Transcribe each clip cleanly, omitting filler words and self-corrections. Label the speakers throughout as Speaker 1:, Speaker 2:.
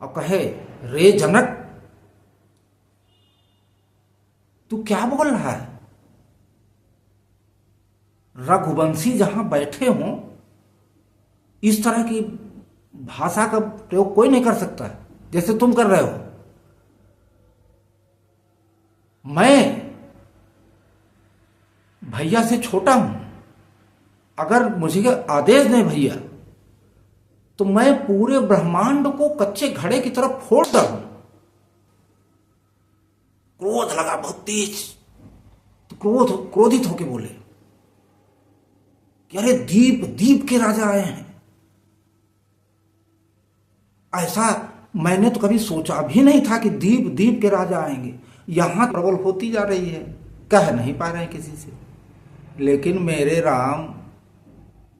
Speaker 1: और कहे, रे जनक, तू क्या बोल रहा है? रघुवंशी जहां बैठे हों, इस तरह की भाषा का प्रयोग कोई नहीं कर सकता है जैसे तुम कर रहे हो। मैं भैया से छोटा हूं, अगर मुझे आदेश दें भैया तो मैं पूरे ब्रह्मांड को कच्चे घड़े की तरफ फोड़ दूं। क्रोध लगा बहुत तेज, तो क्रोधित होके बोले कि अरे दीप दीप के राजा आए हैं। ऐसा मैंने तो कभी सोचा भी नहीं था कि दीप दीप के राजा आएंगे। यहां प्रबल होती जा रही है, कह नहीं पा रहे हैं किसी से, लेकिन मेरे राम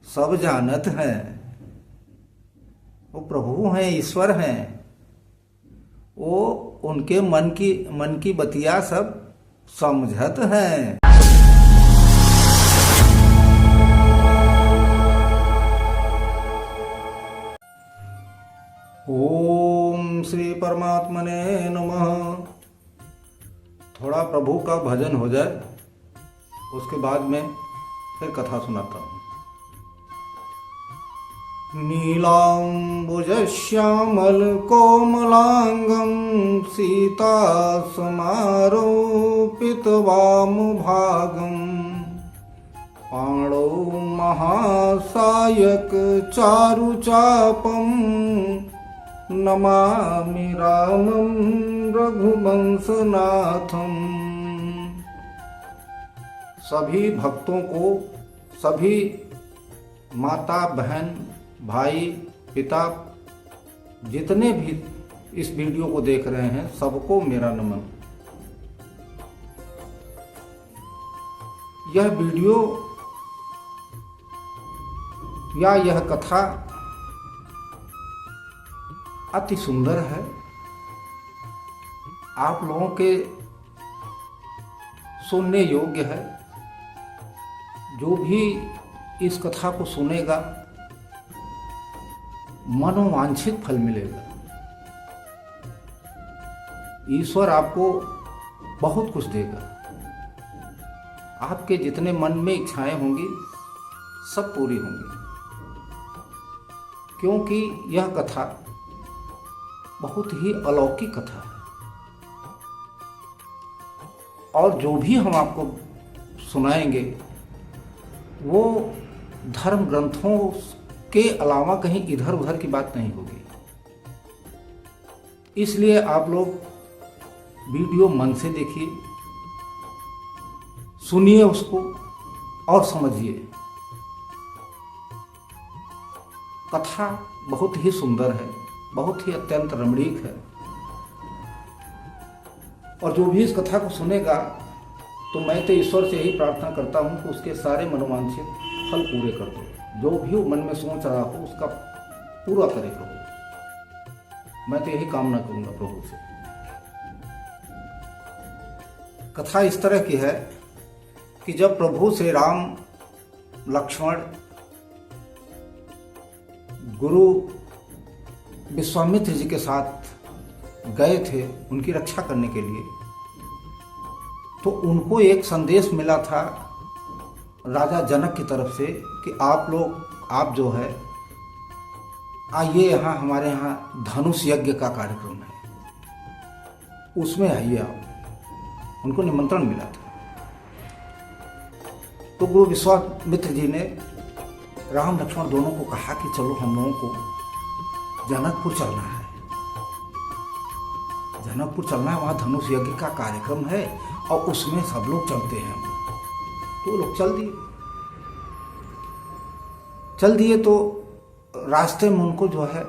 Speaker 1: सब जानत हैं, वो प्रभु हैं, ईश्वर हैं, वो उनके मन की बतिया सब समझत हैं। ओम श्री परमात्मने नमः। थोड़ा प्रभु का भजन हो जाए, उसके बाद में फिर कथा सुनाता हूँ। नीलांबुज श्यामल कोमलांगं सीता समारोपित वामभागं पाणौ महासायक चारुचापं नमामि रामं रघुवंशनाथं। सभी भक्तों को, सभी माता बहन भाई पिता जितने भी इस वीडियो को देख रहे हैं, सबको मेरा नमन। यह वीडियो या यह कथा अति सुंदर है। आप लोगों के सुनने योग्य है। जो भी इस कथा को सुनेगा मनोवांछित फल मिलेगा। ईश्वर आपको बहुत कुछ देगा। आपके जितने मन में इच्छाएं होंगी सब पूरी होंगी, क्योंकि यह कथा बहुत ही अलौकिक कथा है। और जो भी हम आपको सुनाएंगे वो धर्म ग्रंथों के अलावा कहीं इधर उधर की बात नहीं होगी। इसलिए आप लोग वीडियो मन से देखिए, सुनिए उसको और समझिए। कथा बहुत ही सुंदर है, बहुत ही अत्यंत रमणीक है। और जो भी इस कथा को सुनेगा तो मैं तो ईश्वर से यही प्रार्थना करता हूं कि उसके सारे मनोवांछित फल पूरे कर दो। जो भी वो मन में सोच रहा हो उसका पूरा करे प्रभु। मैं तो यही कामना करूंगा प्रभु से। कथा इस तरह की है कि जब प्रभु श्री राम लक्ष्मण गुरु विश्वामित्र जी के साथ गए थे उनकी रक्षा करने के लिए, तो उनको एक संदेश मिला था राजा जनक की तरफ से कि आप जो है आइए, यहाँ हमारे यहाँ धनुष यज्ञ का कार्यक्रम है, उसमें आइए आप। उनको निमंत्रण मिला था। तो गुरु विश्वामित्र जी ने राम लक्ष्मण दोनों को कहा कि चलो हम लोगों को जनकपुर चलना है। जनकपुर चलना है, वहाँ धनुष यज्ञ का कार्यक्रम है और उसमें सब लोग चलते हैं। तो लोग चल दिए। तो रास्ते में उनको जो है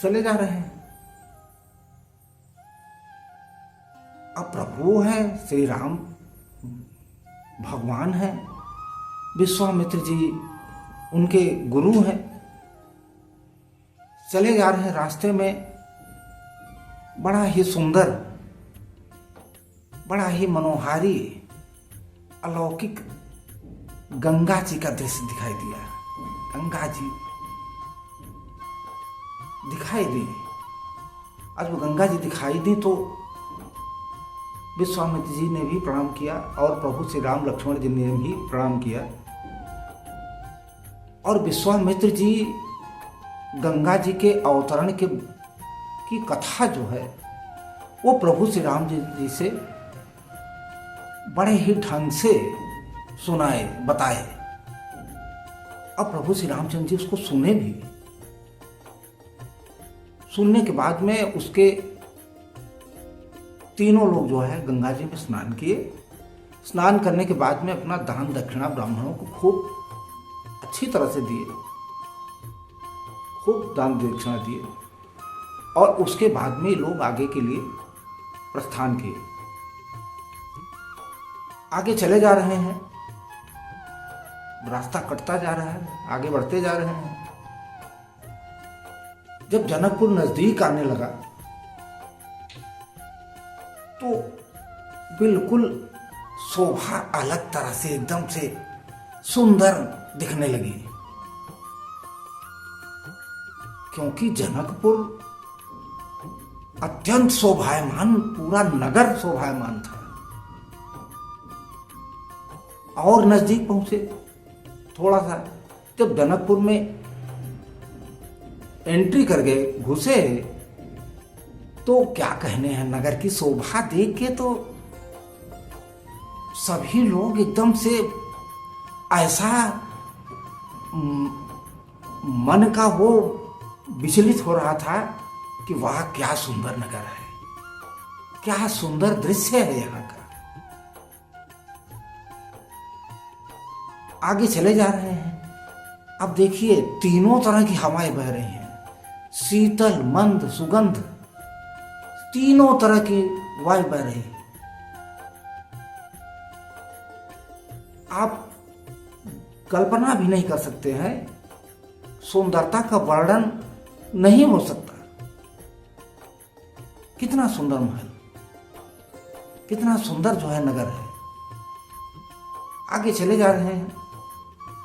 Speaker 1: चले जा रहे हैं। अब प्रभु हैं, श्री राम भगवान हैं, विश्वामित्र जी उनके गुरु हैं। चले जा रहे हैं, रास्ते में बड़ा ही सुंदर, बड़ा ही मनोहारी, अलौकिक गंगा जी का दृश्य दिखाई दिया। गंगा जी दिखाई दी। आज वो गंगा जी दिखाई दी तो विश्वामित्र जी ने भी प्रणाम किया और प्रभु श्री राम लक्ष्मण जी ने भी प्रणाम किया। और विश्वामित्र जी गंगा जी के अवतरण की कथा जो है वो प्रभु श्री राम जी से बड़े ही ढंग से सुनाए, बताए। अब प्रभु श्री रामचंद्र जी उसको सुने भी। सुनने के बाद में उसके तीनों लोग जो है गंगा जी में स्नान किए। स्नान करने के बाद में अपना दान दक्षिणा ब्राह्मणों को खूब अच्छी तरह से दिए, खूब दान दक्षिणा दिए। और उसके बाद में लोग आगे के लिए प्रस्थान किए। आगे चले जा रहे हैं, रास्ता कटता जा रहा है, आगे बढ़ते जा रहे हैं। जब जनकपुर नजदीक आने लगा तो बिल्कुल शोभा अलग तरह से एकदम से सुंदर दिखने लगी, क्योंकि जनकपुर अत्यंत शोभायमान, पूरा नगर शोभायमान था। और नजदीक पहुंचे थोड़ा सा, जब जनकपुर में एंट्री कर गए, घुसे, तो क्या कहने हैं, नगर की शोभा देख के तो सभी लोग एकदम से ऐसा मन का वो विचलित हो रहा था कि वाह क्या सुंदर नगर है, क्या सुंदर दृश्य है यहाँ का। आगे चले जा रहे हैं। अब देखिए तीनों तरह की हवाएं बह रही हैं, शीतल मंद सुगंध, तीनों तरह की वायु बह रही है। आप कल्पना भी नहीं कर सकते हैं, सुंदरता का वर्णन नहीं हो सकता। कितना सुंदर महल, कितना सुंदर जो है नगर है। आगे चले जा रहे हैं।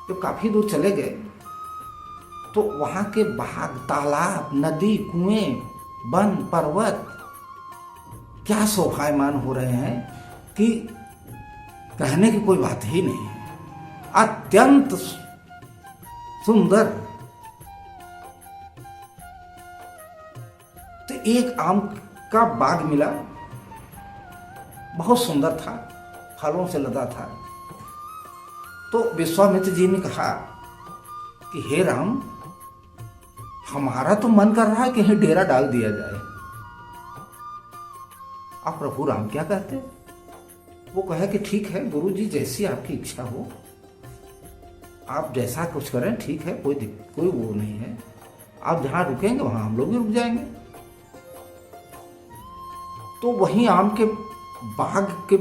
Speaker 1: जब काफी दूर चले गए तो वहां के बाग, तालाब, नदी, कुएं, वन, पर्वत क्या शोभायमान हो रहे हैं कि कहने की कोई बात ही नहीं है। अत्यंत सुंदर। तो एक आम का बाग मिला, बहुत सुंदर था, फलों से लदा था। तो विश्वामित्र जी ने कहा कि हे राम, हमारा तो मन कर रहा है कि यहीं डेरा डाल दिया जाए। अब प्रभु राम क्या कहते? वो कहे कि ठीक है गुरु जी, जैसी आपकी इच्छा हो, आप जैसा कुछ करें, ठीक है, कोई वो नहीं है। आप जहां रुकेंगे वहां हम लोग भी रुक जाएंगे। तो वहीं आम के बाग के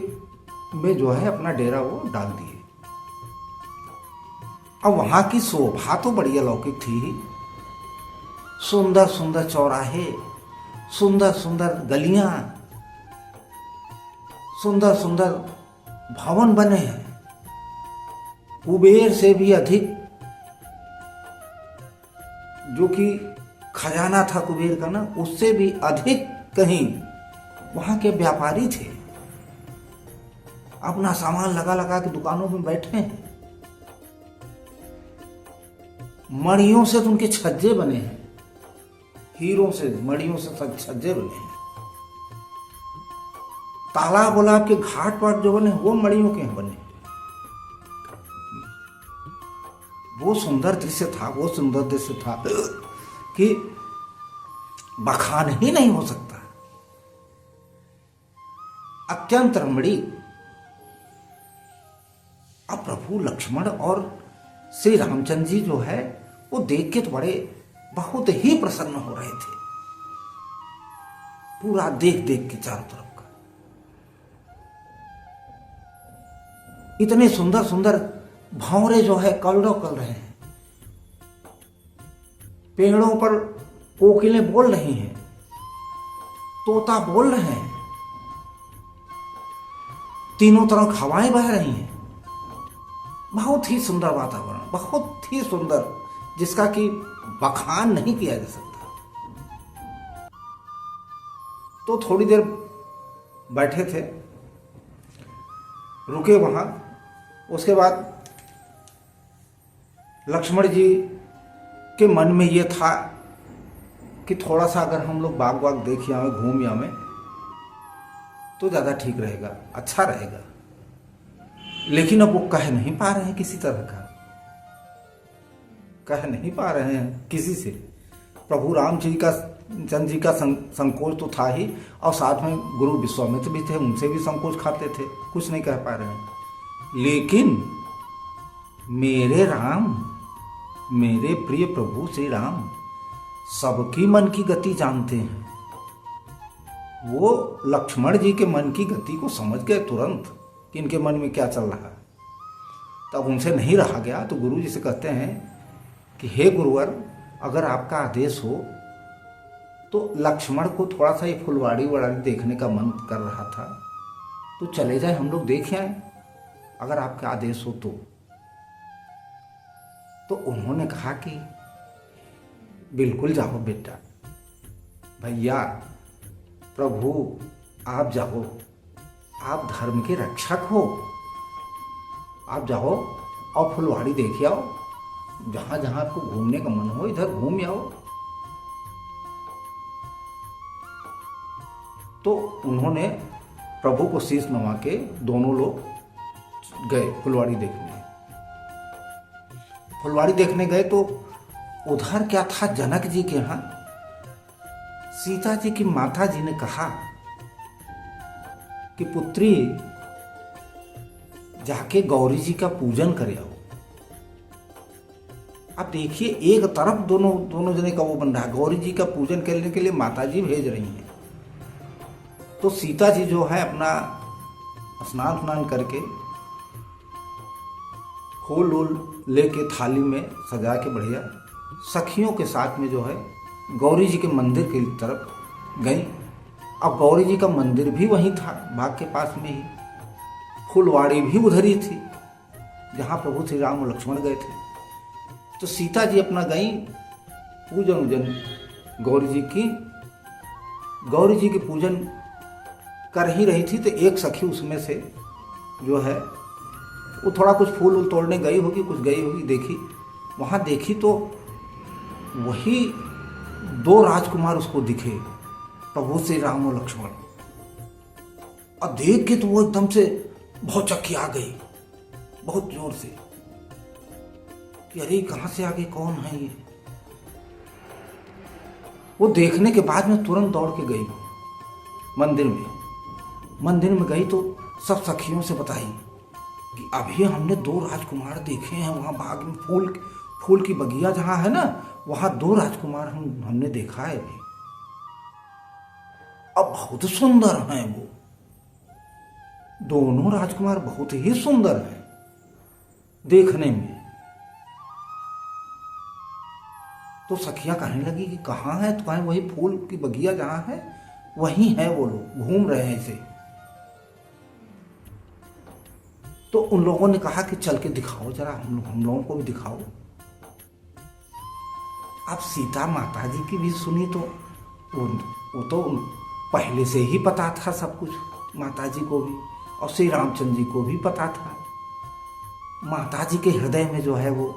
Speaker 1: में जो है अपना डेरा वो डाल दिए। अब वहां की शोभा तो बड़ी अलौकिक थी। सुंदर सुंदर चौराहे, सुंदर सुंदर गलियां, सुंदर सुंदर भवन बने हैं। कुबेर से भी अधिक, जो कि खजाना था कुबेर का ना, उससे भी अधिक कहीं वहां के व्यापारी थे। अपना सामान लगा लगा के दुकानों में बैठे हैं। मणियों से तो उनके छज्जे बने हैं, हीरों से, मणियों से छज्जे बने हैं। तालाब वालाब के घाट पाट जो बने वो मणियों के बने हैं। वो सुंदर दृश्य था, वो सुंदर दृश्य था कि बखान ही नहीं हो सकता। अत्यंत रमणीय। अब प्रभु लक्ष्मण और श्री रामचंद्र जी जो है वो देख के तो बहुत ही प्रसन्न हो रहे थे, पूरा देख देख के चारों तरफ का। इतने सुंदर सुंदर भंवरे जो है कलरव कर रहे हैं, पेड़ों पर कोकिलें बोल रही हैं, तोता बोल रहे हैं, तीनों तरफ हवाएं बह रही हैं। बहुत ही सुंदर वातावरण, बहुत ही सुंदर, जिसका कि बखान नहीं किया जा सकता। तो थोड़ी देर बैठे थे, रुके वहाँ। उसके बाद लक्ष्मण जी के मन में ये था कि थोड़ा सा अगर हम लोग बाग वाग देख आवे, घूम आवे तो ज़्यादा ठीक रहेगा, अच्छा रहेगा। लेकिन अब वो कह नहीं पा रहे हैं किसी तरह का, कह नहीं पा रहे हैं किसी से। प्रभु राम जी का, चंद्र जी का संकोच तो था ही, और साथ में गुरु विश्वामित्र भी थे, उनसे भी संकोच खाते थे, कुछ नहीं कह पा रहे हैं। लेकिन मेरे राम, मेरे प्रिय प्रभु श्री राम सबकी मन की गति जानते हैं। वो लक्ष्मण जी के मन की गति को समझ गए तुरंत कि इनके मन में क्या चल रहा है। तब उनसे नहीं रहा गया, तो गुरु जी से कहते हैं कि हे गुरुवर, अगर आपका आदेश हो तो लक्ष्मण को थोड़ा सा ये फुलवाड़ी वड़ाड़ी देखने का मन कर रहा था, तो चले जाए, हम लोग देख आए, अगर आपका आदेश हो तो उन्होंने कहा कि बिल्कुल जाओ बेटा, भैया प्रभु आप जाओ, आप धर्म के रक्षक हो, आप जाओ और फुलवाड़ी देख आओ, जहां जहां आपको घूमने का मन हो इधर घूम आओ। तो उन्होंने प्रभु को शीश नवा के दोनों लोग गए फुलवाड़ी देखने। फुलवाड़ी देखने गए तो उधर क्या था, जनक जी के यहाँ सीता जी की माता जी ने कहा कि पुत्री जाके गौरी जी का पूजन करे आओ। अब देखिए, एक तरफ दोनों जने का वो बन रहा है, गौरी जी का पूजन करने के लिए माता जी भेज रही हैं। तो सीता जी जो है अपना स्नान करके फूल वूल लेके थाली में सजा के बढ़िया सखियों के साथ में जो है गौरी जी के मंदिर की तरफ गई। अब गौरी जी का मंदिर भी वहीं था, बाग के पास में ही, फुलवाड़ी भी उधर ही थी जहाँ प्रभु श्री राम और लक्ष्मण गए थे। तो सीता जी अपना गई पूजन वूजन गौरी जी की। गौरी जी की पूजन कर ही रही थी तो एक सखी उसमें से जो है वो थोड़ा कुछ फूल वूल तोड़ने गई होगी, कुछ गई होगी, देखी, वहाँ देखी तो वही दो राजकुमार उसको दिखे, प्रभु श्री राम और लक्ष्मण। और देख के तो वो एकदम से बहुत चक्की आ गई, बहुत जोर से, कि अरे कहाँ से आ गए, कौन है ये। वो देखने के बाद में तुरंत दौड़ के गई मंदिर में गई तो सब सखियों से बताई कि अभी हमने दो राजकुमार देखे हैं, वहाँ बाग में फूल की बगिया जहाँ है ना, वहाँ दो राजकुमार हमने देखा है अभी। अब बहुत सुंदर हैं वो दोनों राजकुमार, बहुत ही सुंदर हैं देखने में। तो सखियां कहने लगी कि कहाँ है, तो कहें वही फूल की बगिया जहाँ है वहीं है, वो लोग घूम रहे हैं इसे। तो उन लोगों ने कहा कि चल के दिखाओ जरा, हम लोगों को भी दिखाओ। अब सीता माता जी की भी सुनी तो वो तो पहले से ही पता था सब कुछ, माता जी को भी और श्री रामचंद्र जी को भी पता था। माता जी के हृदय में जो है वो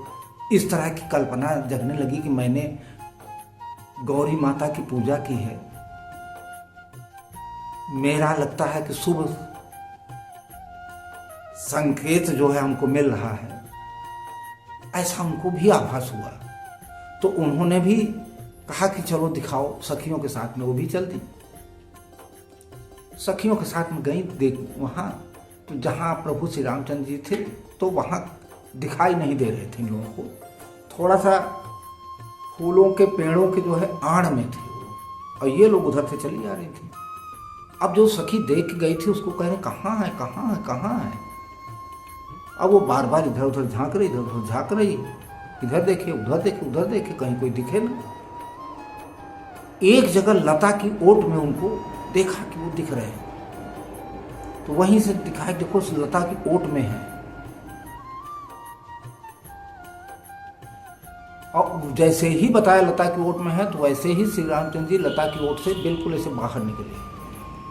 Speaker 1: इस तरह की कल्पना जगने लगी कि मैंने गौरी माता की पूजा की है, मेरा लगता है कि शुभ संकेत जो है हमको मिल रहा है, ऐसा हमको भी आभास हुआ। तो उन्होंने भी कहा कि चलो दिखाओ, सखियों के साथ में वो भी चल दी। सखियों के साथ में गई, देख वहाँ तो जहाँ प्रभु श्री रामचंद्र जी थे तो वहाँ दिखाई नहीं दे रहे थे इन लोगों को, थोड़ा सा फूलों के पेड़ों के जो है आड़ में थे वो, और ये लोग उधर से चली आ रही थी। अब जो सखी देख के गई थी उसको कह रहे कहाँ है, कहाँ है, कहाँ है। अब वो बार बार इधर उधर झांक रही, इधर उधर झांक रही, इधर देखे उधर देखे उधर देखे, कहीं कोई दिखे ना। एक जगह लता की ओट में उनको देखा कि वो दिख रहे हैं, तो वहीं से दिखाया, देखो उस लता की ओट में है। और जैसे ही बताया लता की ओट में है, तो वैसे ही श्री रामचंद्र जी लता की ओट से बिल्कुल ऐसे बाहर निकले।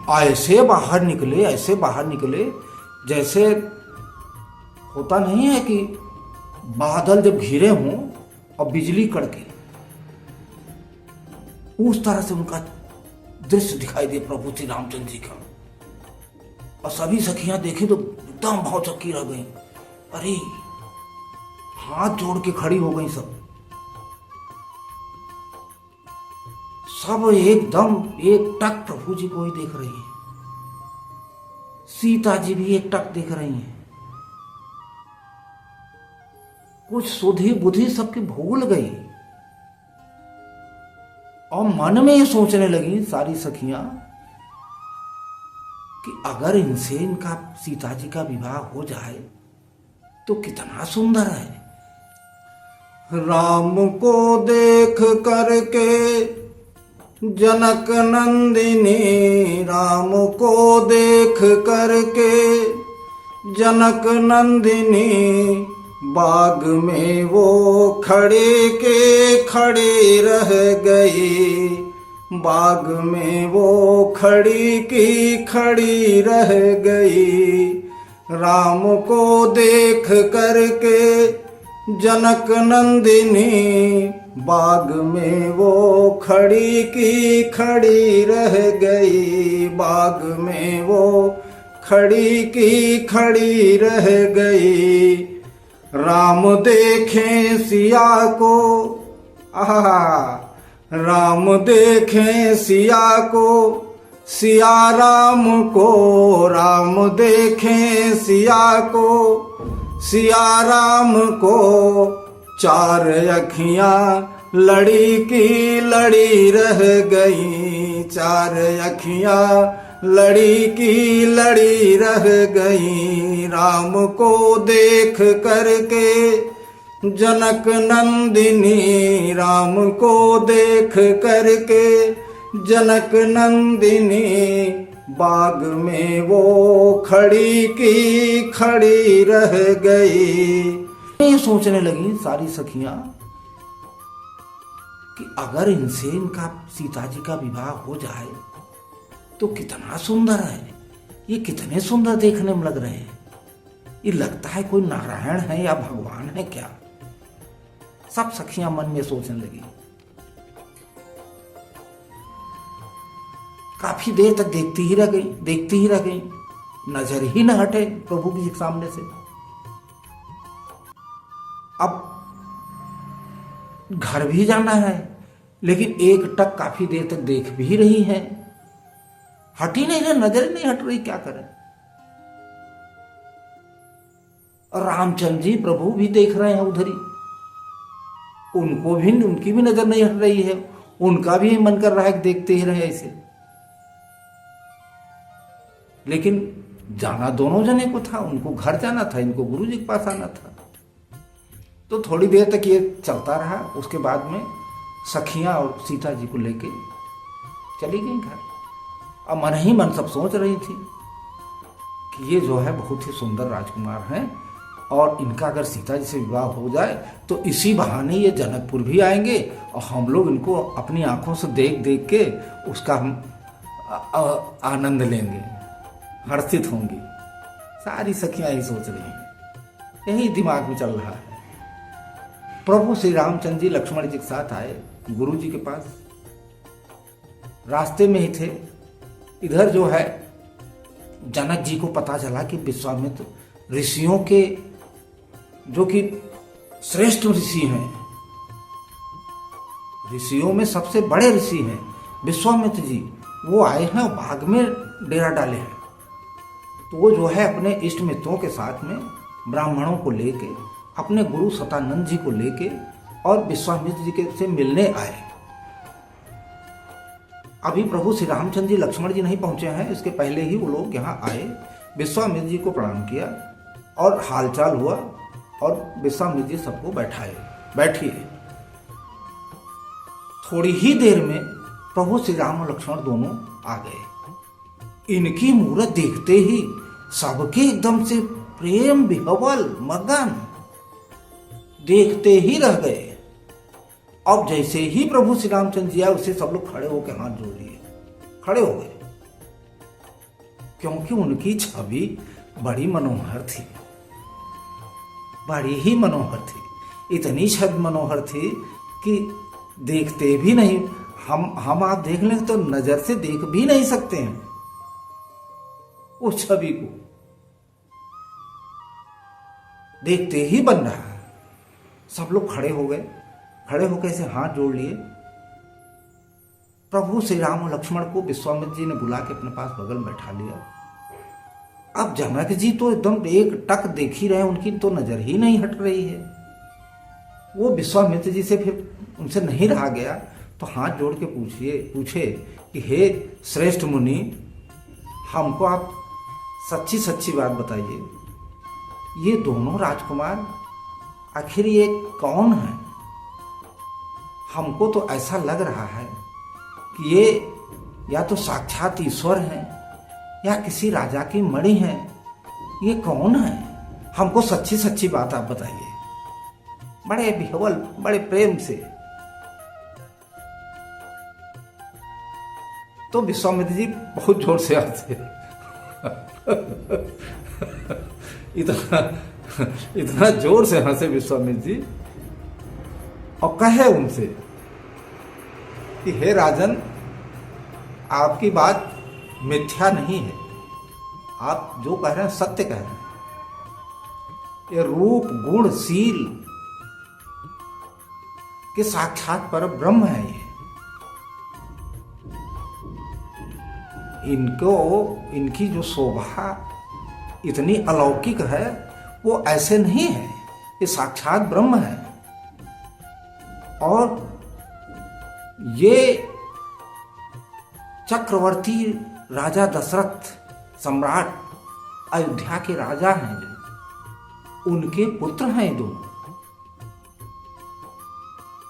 Speaker 1: ऐसे बाहर निकले जैसे होता नहीं है कि बादल जब घिरे हों और बिजली कड़के, उस तरह से उनका दृश्य दिखाई दे प्रभु श्री रामचंद्र जी का। और सभी सखियां देखे तो एकदम भाव चक्की रह गई, अरे हाथ जोड़ के खड़ी हो गई सब एकदम एक टक प्रभु जी को ही देख रही हैं। सीता जी भी एक टक देख रही हैं। कुछ सुधी बुद्धि सबकी भूल गई और मन में ये सोचने लगी सारी सखियां कि अगर इनसे इनका सीता जी का विवाह हो जाए तो कितना सुंदर है। राम को देख करके जनक नंदिनी, राम को देख करके जनक नंदिनी, बाग में वो खड़े के खड़े रह गई, बाग में वो खड़ी की खड़ी रह गई। राम को देख करके जनक नंदिनी, बाग में वो खड़ी की खड़ी रह गई, बाग में वो खड़ी की खड़ी रह गई। राम देखें सिया को, आहा, राम देखें सिया को, सिया राम को, राम देखें सिया को, सिया राम को। चार अखियां लड़ी की लड़ी रह गई, चार अखियां लड़ी की लड़ी रह गई। राम को देख करके जनक नंदिनी, राम को देख करके जनक नंदिनी, बाग में वो खड़ी की खड़ी रह गई। ये सोचने लगी सारी सखियां कि अगर इनसे इनका सीता जी का विवाह हो जाए तो कितना सुंदर है, ये कितने सुंदर देखने में लग रहे हैं। ये लगता है कोई नारायण है या भगवान है क्या। सब सखियां मन में सोचने लगी। काफी देर तक देखती ही रह गई, नजर ही न हटे प्रभु जी के सामने से। अब घर भी जाना है, लेकिन एक टक काफी देर तक देख भी रही है, हट ही नहीं रही, नजर नहीं हट रही, क्या करें। और रामचंद्र जी प्रभु भी देख रहे हैं उधर ही, उनकी भी नजर नहीं हट रही है, उनका भी मन कर रहा है कि देखते ही रहे ऐसे। लेकिन जाना दोनों जने को था, उनको घर जाना था, इनको गुरु जी के पास आना था। तो थोड़ी देर तक ये चलता रहा। उसके बाद में सखियां और सीता जी को लेके चली गई घर। अब मन ही मन सब सोच रही थी कि ये जो है बहुत ही सुंदर राजकुमार हैं और इनका अगर सीता जी से विवाह हो जाए तो इसी बहाने ये जनकपुर भी आएंगे और हम लोग इनको अपनी आंखों से देख देख के उसका हम आनंद लेंगे, हर्षित होंगी। सारी सखियां यही सोच रही हैं, यही दिमाग में चल रहा है। प्रभु श्री रामचंद्र जी लक्ष्मण जी के साथ आए गुरु जी के पास। रास्ते में ही थे, इधर जो है जनक जी को पता चला कि विश्वामित्र ऋषियों के जो कि श्रेष्ठ ऋषि हैं, ऋषियों में सबसे बड़े ऋषि हैं विश्वामित्र जी, वो आए हैं और बाग में डेरा डाले हैं। तो वो जो है अपने इष्ट मित्रों के साथ में ब्राह्मणों को लेके, अपने गुरु सतानंद जी को लेके और विश्वामित्र जी के से मिलने आए। अभी प्रभु श्री रामचंद्र जी लक्ष्मण जी नहीं पहुंचे हैं, इसके पहले ही वो लोग यहाँ आए, विश्वामित्र जी को प्रणाम किया और हालचाल हुआ और विश्वामित्र जी सबको बैठिए। थोड़ी ही देर में प्रभु श्री राम और लक्ष्मण दोनों आ गए। इनकी मूरत देखते ही सबके एकदम से प्रेम विह्वल मगन, देखते ही रह गए। अब जैसे ही प्रभु श्री रामचंद्र जी आए, उससे सब लोग खड़े होकर हाथ जोड़ लिए, खड़े हो गए। क्योंकि उनकी छवि बड़ी मनोहर थी, बड़ी ही मनोहर थी। इतनी छवि मनोहर थी कि देखते भी नहीं, हम आप देख लें तो नजर से देख भी नहीं सकते हैं उस छवि को, देखते ही बन रहा है। सब लोग खड़े हो गए, खड़े होकर ऐसे हाथ जोड़ लिए। प्रभु श्री राम और लक्ष्मण को विश्वामित्र जी ने बुला के अपने पास बगल में बैठा लिया। अब जनक जी तो एकदम एक टक देख ही रहे, उनकी तो नजर ही नहीं हट रही है। वो विश्वामित्र जी से फिर उनसे नहीं रहा गया, तो हाथ जोड़ के पूछे कि हे श्रेष्ठ मुनि, हमको आप सच्ची सच्ची बात बताइए, ये दोनों राजकुमार आखिर ये कौन है? हमको तो ऐसा लग रहा है कि ये या तो साक्षात ईश्वर हैं या किसी राजा की मणि हैं। ये कौन है? हमको सच्ची सच्ची बात आप बताइए। बड़े विह्वल, बड़े प्रेम से। तो विश्वामित्र जी बहुत जोर से हंसे। इतना जोर से हंसे विश्वामित्र जी और कहे उनसे कि हे राजन, आपकी बात मिथ्या नहीं है, आप जो कह रहे हैं सत्य कह रहे हैं। ये रूप गुण शील के साक्षात पर ब्रह्म है। ये इनकी जो शोभा इतनी अलौकिक है, वो ऐसे नहीं है, ये साक्षात ब्रह्म है। और ये चक्रवर्ती राजा दशरथ, सम्राट अयोध्या के राजा हैं, उनके पुत्र हैं दोनों।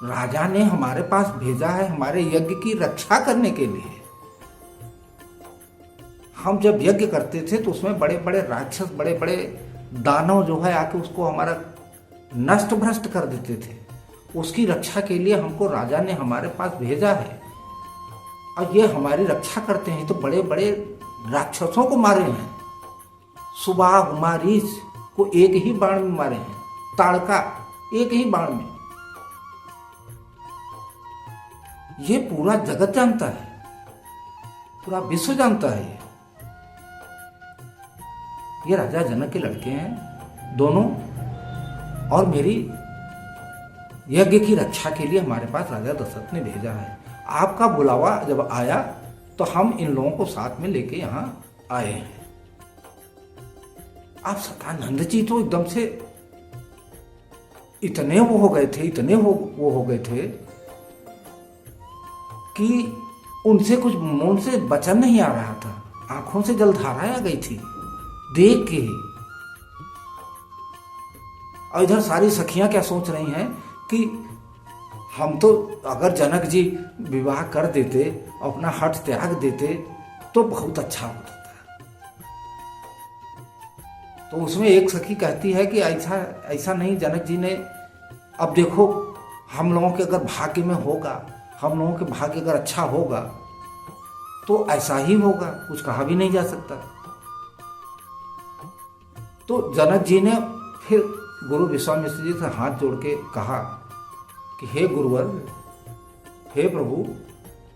Speaker 1: राजा ने हमारे पास भेजा है हमारे यज्ञ की रक्षा करने के लिए। हम जब यज्ञ करते थे तो उसमें बड़े बड़े राक्षस, बड़े बड़े दानव जो है आके उसको हमारा नष्ट भ्रष्ट कर देते थे। उसकी रक्षा के लिए हमको राजा ने हमारे पास भेजा है और ये हमारी रक्षा करते हैं। तो बड़े बड़े राक्षसों को मारे हैं, सुबाह मारीच को एक ही बाण में मारे हैं, ताड़का एक ही बाण में। ये पूरा जगत जानता है, पूरा विश्व जानता है। ये राजा जनक के लड़के हैं दोनों, और मेरी यज्ञ की रक्षा के लिए हमारे पास राजा दशरथ ने भेजा है। आपका बुलावा जब आया तो हम इन लोगों को साथ में लेके यहां आए हैं। आप सतानंद जी तो एकदम से इतने वो हो गए थे, इतने वो हो गए थे कि उनसे कुछ मुंह से वचन नहीं आ रहा था, आंखों से जलधाराएं आ गई थी देख के। और इधर सारी सखियां क्या सोच रही हैं कि हम तो अगर जनक जी विवाह कर देते, अपना हठ त्याग देते तो बहुत अच्छा होता था। तो उसमें एक सखी कहती है कि ऐसा नहीं, जनक जी ने, अब देखो हम लोगों के अगर भाग्य में होगा, हम लोगों के भाग्य अगर अच्छा होगा तो ऐसा ही होगा, कुछ कहा भी नहीं जा सकता। तो जनक जी ने फिर गुरु विश्वामित्र जी से हाथ जोड़ के कहा कि हे गुरुवर, हे प्रभु,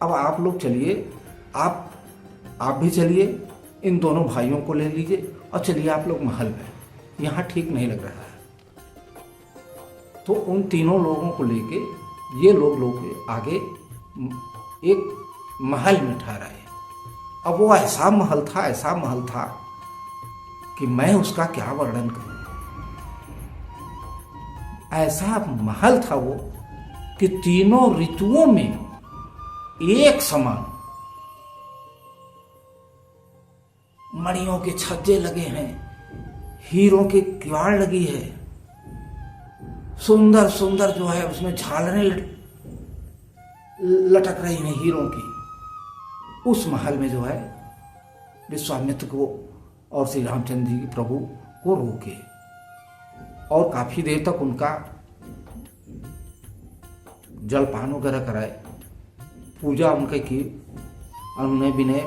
Speaker 1: अब आप लोग चलिए, आप भी चलिए, इन दोनों भाइयों को ले लीजिए और चलिए आप लोग महल में, यहाँ ठीक नहीं लग रहा है। तो उन तीनों लोगों को लेके ये लोग आगे एक महल में ठहराए। अब वो ऐसा महल था कि मैं उसका क्या वर्णन करूं। ऐसा महल था वो कि तीनों ऋतुओं में एक समान मणियों के छज्जे लगे हैं, हीरों की किवाड़ लगी है, सुंदर सुंदर जो है उसमें झालरें लटक रही हैं हीरों की। उस महल में जो है विश्वामित्र को और श्री रामचंद्र जी प्रभु को रोके और काफी देर तक उनका जलपान वगैरह कराए, पूजा उनके की, और उन्हें विनय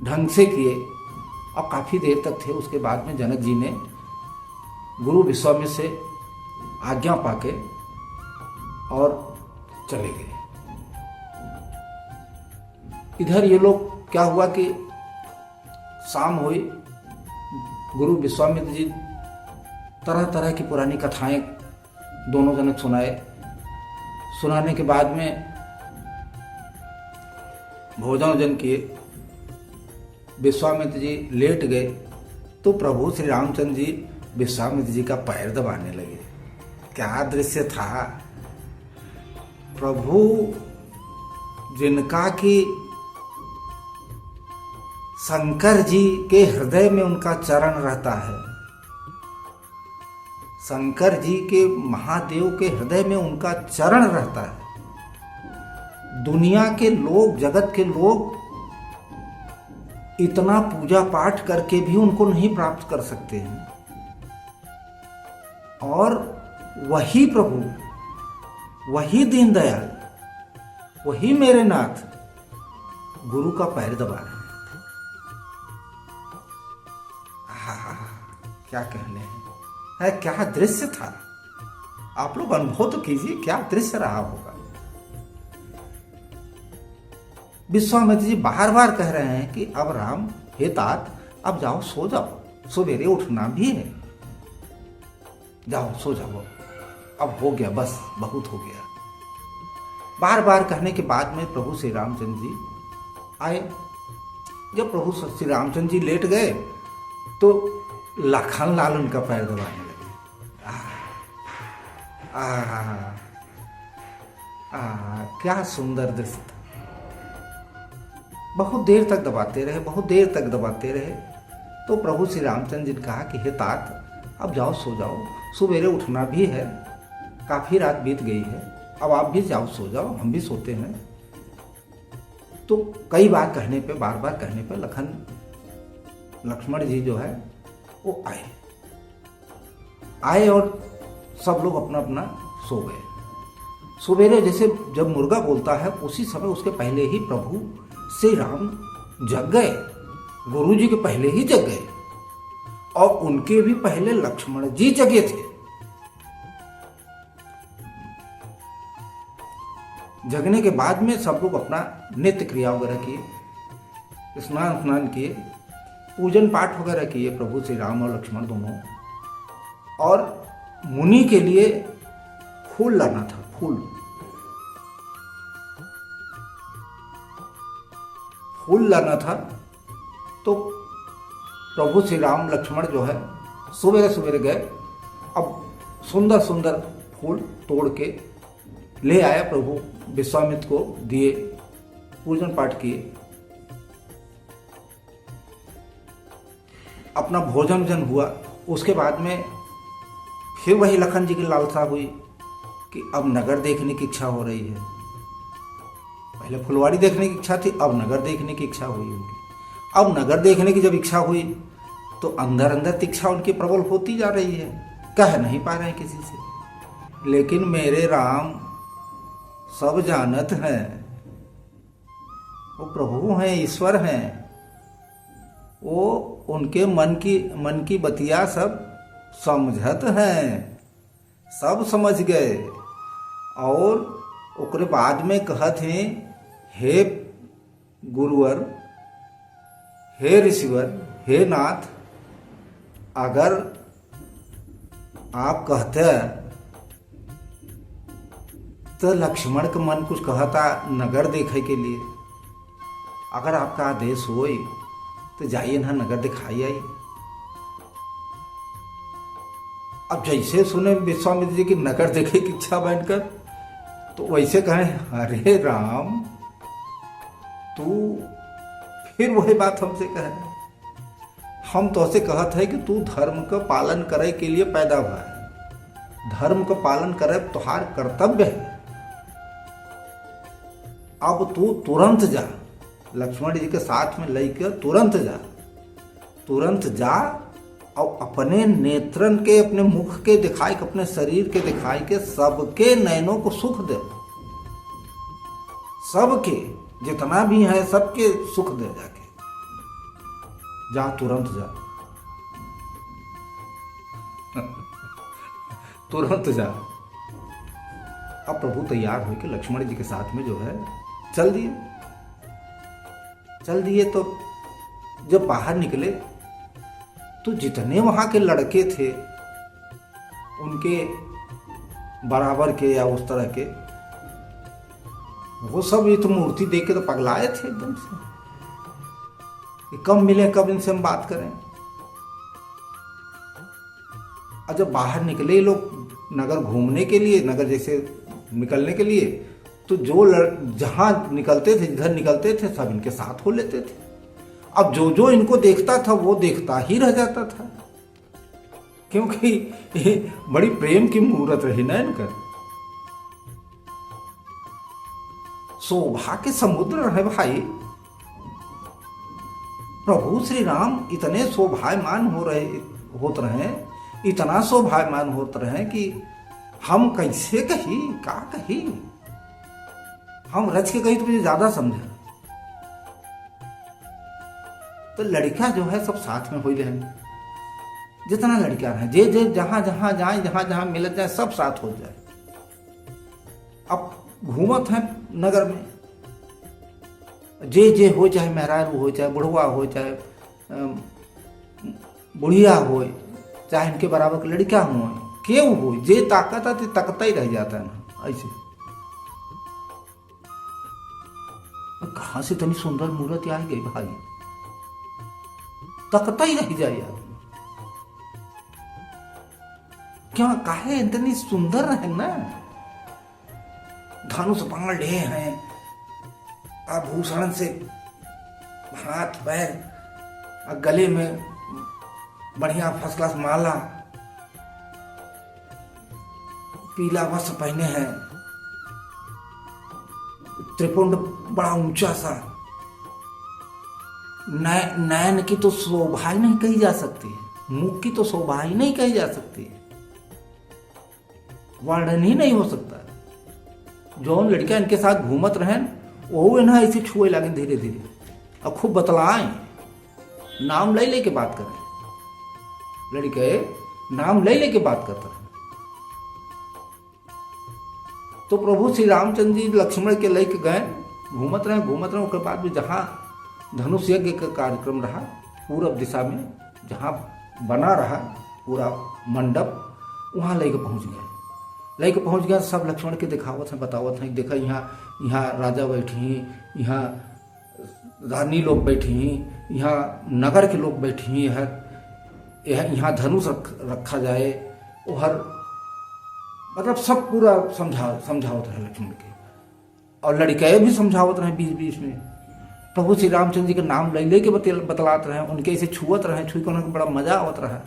Speaker 1: ढंग से किए और काफ़ी देर तक थे। उसके बाद में जनक जी ने गुरु विश्वामित्र से आज्ञा पाके और चले गए। इधर ये लोग क्या हुआ कि शाम हुई, गुरु विश्वामित्र जी तरह तरह की पुरानी कथाएं दोनों जनक सुनाए। सुनाने के बाद में भोजन किए, विश्वामित्र जी लेट गए तो प्रभु श्री रामचंद्र जी विश्वामित्र जी का पैर दबाने लगे। क्या दृश्य था! प्रभु जिनका कि शंकर जी के हृदय में उनका चरण रहता है, शंकर जी के महादेव के हृदय में उनका चरण रहता है, दुनिया के लोग, जगत के लोग इतना पूजा पाठ करके भी उनको नहीं प्राप्त कर सकते हैं। और वही प्रभु, वही दीनदयाल, वही मेरे नाथ गुरु का पैर दबा रहे हैं। क्या कहने है, क्या दृश्य था! आप लोग अनुभव तो कीजिए, क्या दृश्य रहा होगा। विश्वामित्र जी बार बार कह रहे हैं कि अब राम, हे तात, अब जाओ सो जाओ, सवेरे उठना भी है, जाओ सो जाओ, अब हो गया, बस बहुत हो गया। बार बार कहने के बाद में प्रभु श्री रामचंद्र जी आए। जब प्रभु श्री रामचंद्र जी लेट गए तो लखन लाल उनका पैर दबाने लगे। क्या सुंदर दृश्य था! बहुत देर तक दबाते रहे, बहुत देर तक दबाते रहे। तो प्रभु श्री रामचंद्र जी ने कहा कि हे तात, अब जाओ सो जाओ, सवेरे उठना भी है, काफी रात बीत गई है, अब आप भी जाओ सो जाओ, हम भी सोते हैं। तो कई बार कहने पे, बार बार कहने पे लक्ष्मण जी जो है वो आए और सब लोग अपना अपना सो गए। सवेरे जैसे जब मुर्गा बोलता है उसी समय उसके पहले ही प्रभु श्री राम जग गए, गुरु जी के पहले ही जग गए और उनके भी पहले लक्ष्मण जी जगे थे। जगने के बाद में सब लोग अपना नित्य क्रिया वगैरह किए, स्नान किए, पूजन पाठ वगैरह किए प्रभु श्री राम और लक्ष्मण दोनों। और मुनि के लिए फूल लाना था, फूल लाना था। तो प्रभु श्री राम लक्ष्मण जो है सवेरे सवेरे गए, अब सुंदर सुंदर फूल तोड़ के ले आया, प्रभु विश्वामित्र को दिए, पूजन पाठ किए, अपना भोजन हुआ। उसके बाद में फिर वही लखन जी की लालसा हुई कि अब नगर देखने की इच्छा हो रही है। पहले फुलवाड़ी देखने की इच्छा थी, अब नगर देखने की इच्छा हुई उनकी। अब नगर देखने की जब इच्छा हुई तो अंदर अंदर इच्छा उनकी प्रबल होती जा रही है, कह नहीं पा रहे हैं किसी से। लेकिन मेरे राम सब जानत हैं, वो प्रभु हैं, ईश्वर हैं, वो उनके मन की बतिया सब समझत हैं, सब समझ गए। और ओकरे बाद में कहत हैं, हे गुरुवर, हे ऋषिवर, हे नाथ, अगर आप कहते तो लक्ष्मण का मन कुछ कहता नगर देखे के लिए, अगर आपका आदेश हो तो जाइए ना, नगर दिखाई आई। अब जैसे सुने विश्वामित्र जी की नगर देखे की इच्छा बैठकर, तो वैसे कहें, अरे राम, तू फिर वही बात हमसे कहे, हम तो से कहत है कि तू धर्म का पालन करे के लिए पैदा हुआ है, धर्म का पालन करे तुहार कर्तव्य है। अब तू तुरंत जा, लक्ष्मण जी के साथ में लेकर तुरंत जा और अपने नेत्रन के, अपने मुख के दिखाई के, अपने शरीर के दिखाई के सबके नयनों को सुख दे, सबके जितना भी है सबके सुख दे जाके। जा तुरंत जा। तुरंत जा। अब प्रभु तैयार होकर लक्ष्मण जी के साथ में जो है चल दिए। तो जब बाहर निकले तो जितने वहां के लड़के थे उनके बराबर के या उस तरह के, वो सब ये तो मूर्ति देख के तो पगलाए थे एकदम से कि कब मिले, कब इनसे हम बात करें। और जब बाहर निकले ये लोग नगर घूमने के लिए, नगर जैसे निकलने के लिए, तो जो जहां निकलते थे, जिधर निकलते थे, सब इनके साथ हो लेते थे। अब जो जो इनको देखता था वो देखता ही रह जाता था, क्योंकि बड़ी प्रेम की मुहूर्त रही ना इनका। शोभा के समुद्र रहे भाई। प्रभु श्री राम इतने शोभायमान होते रहे, इतना शोभायमान होते रहे कि हम कैसे कही, का कही, हम रच के कही तो मुझे ज्यादा समझे। तो लड़का जो है सब साथ में हो रहे, जितना लड़का है जे जे जहां जहां जाए, जहां जहां मिल जाए, सब साथ हो जाए। अब घूमत है नगर में, जे जे हो, चाहे मेहरारू हो, चाहे बुढ़वा हो, चाहे बुढ़िया हो, चाहे इनके बराबर के लड़का हो, केव हो, जे ताकत है तकता ही रह जाता है ना। ऐसे कहां से इतनी सुंदर मूर्ति आ गई भाई, तकता ही रह जाए यार। क्या काहे इतनी सुंदर है ना, धनुष बाण ले हैं, आभूषण से हाथ पैर, गले में बढ़िया फर्स्ट क्लास माला, पीला वस्त्र पहने हैं, त्रिपुंड बड़ा ऊंचा सा, नयन की तो शोभा ही नहीं कही जा सकती, मुख की तो शोभा ही नहीं कही जा सकती, वर्णन ही नहीं हो सकता। जो लड़का इनके साथ घूमत रहे वो ना ऐसे छुए लगे धीरे धीरे, और खूब बतलाएं, नाम ले लेके बात करें, लड़के नाम ले लेके बात करते रहे। तो प्रभु श्री रामचंद्र जी लक्ष्मण के लेके गए, घूमत रहे। उसके बाद भी जहां धनुष यज्ञ का कार्यक्रम रहा, पूरब दिशा में जहां बना रहा पूरा मंडप, वहां लेके पहुंच गया। सब लक्ष्मण के दिखावत है, बतावत है, देखा यहाँ राजा बैठी, यहाँ रानी लोग बैठी, यहाँ नगर के लोग बैठी, यहाँ धनुष रखा जाए, हर मतलब सब पूरा समझावत रहे लक्ष्मण के, और लड़के भी समझावत रहे बीच बीच में। प्रभु श्री रामचंद्र जी के नाम ले के बतलाते रहे, उनके ऐसे छुअत रहे, छुई को बड़ा मजा आवत रहा।